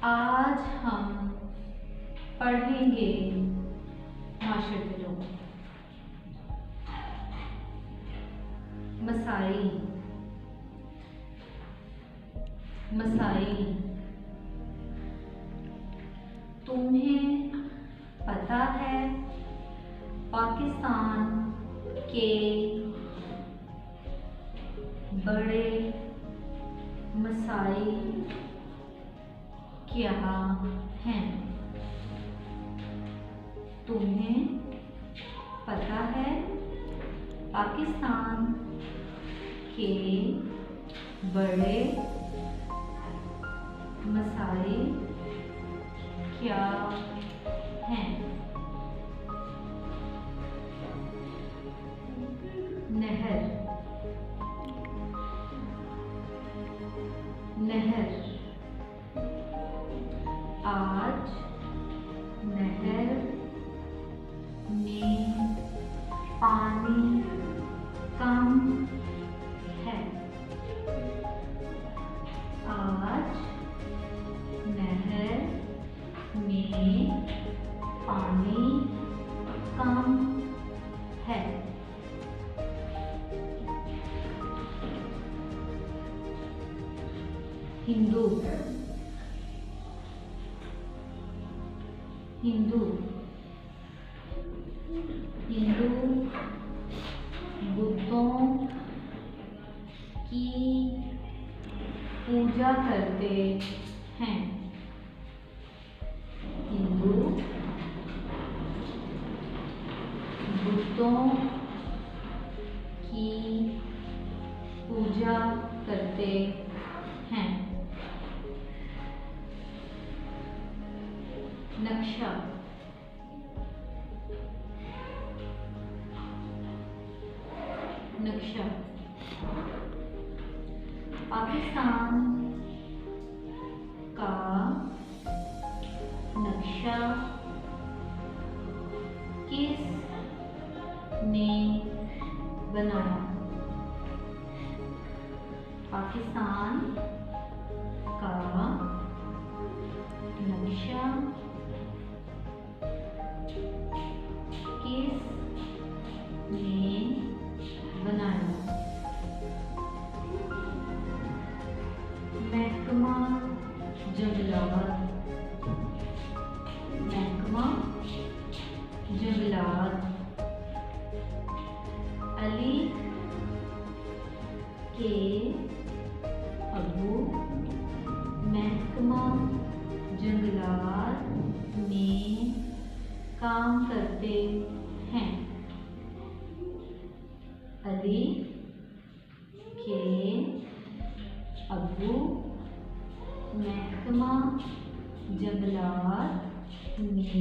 आज हम पढ़ेंगे माशाअल्लाह मसाई। मसाई तुम्हें पता है पाकिस्तान के बड़े मसाई क्या हैं? तुम्हें पता है पाकिस्तान के बड़े मसाई क्या हैं? नहर। नहर आज नहर में पानी कम है। आज नहर में पानी कम है। हिंदू। हिंदू हिंदू बुतों की पूजा करते हैं। हिंदू बुतों की पूजा करते हैं। नक्शा। नक्शा पाकिस्तान का नक्शा किसने बनाया? पाकिस्तान का नक्शा किसने बनाया? महकमा जंगलात। महकमा जंगलात अली के अबू महकमा जंगलात में काम करते हैं। अली के अबू महकमा जंगलात में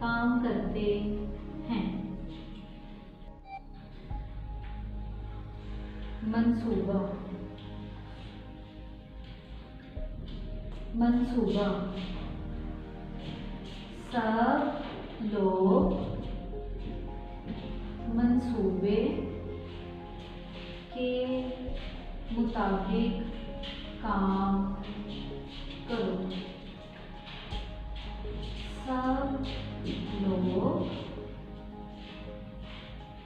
काम करते हैं। मंसूबा। मंसूबा सब लोग मंसूबे के मुताबिक काम करो। सब लोग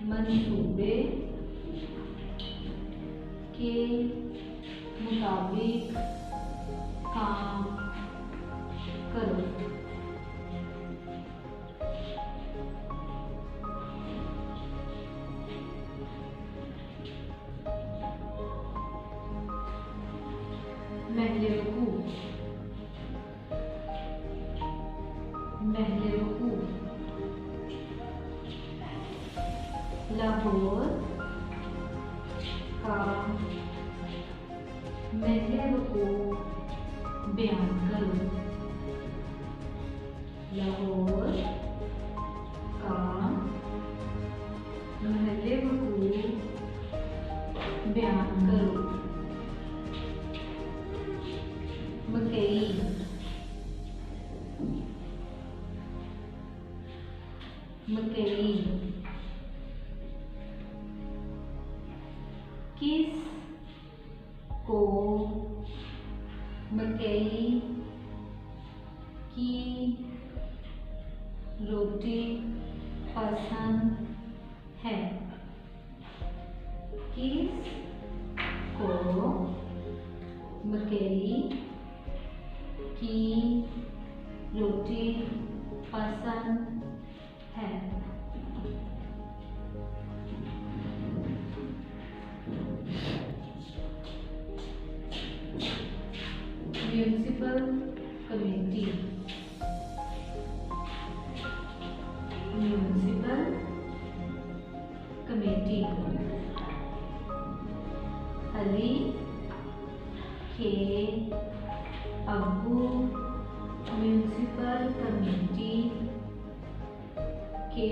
मंसूबे के मुताबिक काम करो। महले वकूफ। महले वकूफ लाहौर का महले वकूफ बयान करो। लाहौर का महले वकूफ बयान करो। मकई। मकई किस को मकई की रोटी पसंद है। किसको मकई की रोटी पसंद है। Municipal committee. Municipal committee. Ali के अब्बू म्यूनिसिपल कमेटी के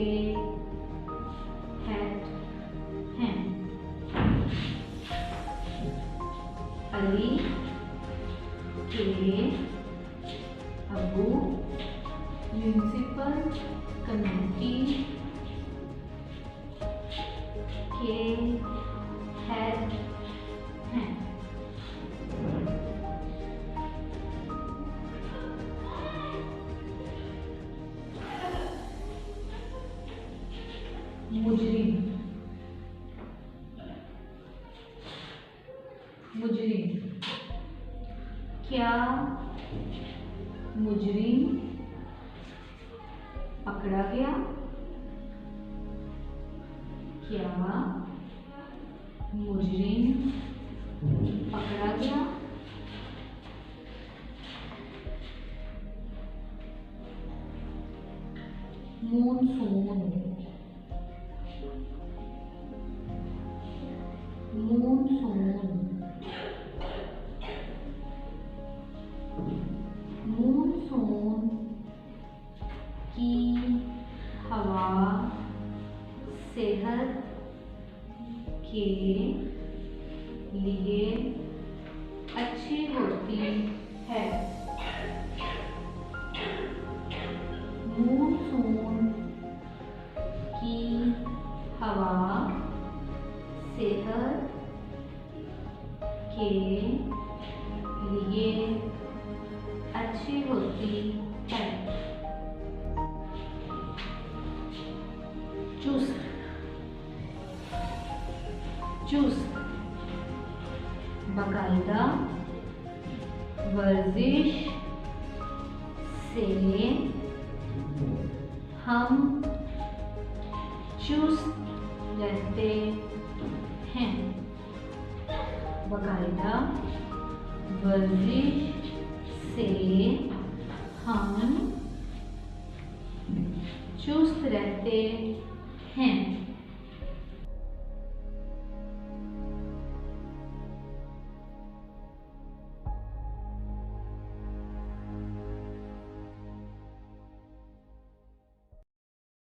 हेड हैं। अली के अब्बू म्यूनिसिपल कमेटी के हेड हैं। मुजरिम। मुजरिम। क्या मुजरिम पकड़ा गया? क्या मुजरिम पकड़ा गया? मूनसून। मूनसून। मूनसून की हवा सेहत के लिए अच्छी होती है। मूनसून की हवा सेहत के लिए अच्छी होती है। चुस्त। चुस्त। बाकायदा वर्जिश से हम चुस्त रहते हैं। बाकायदा वर्जिश से हम चुस्त रहते हैं।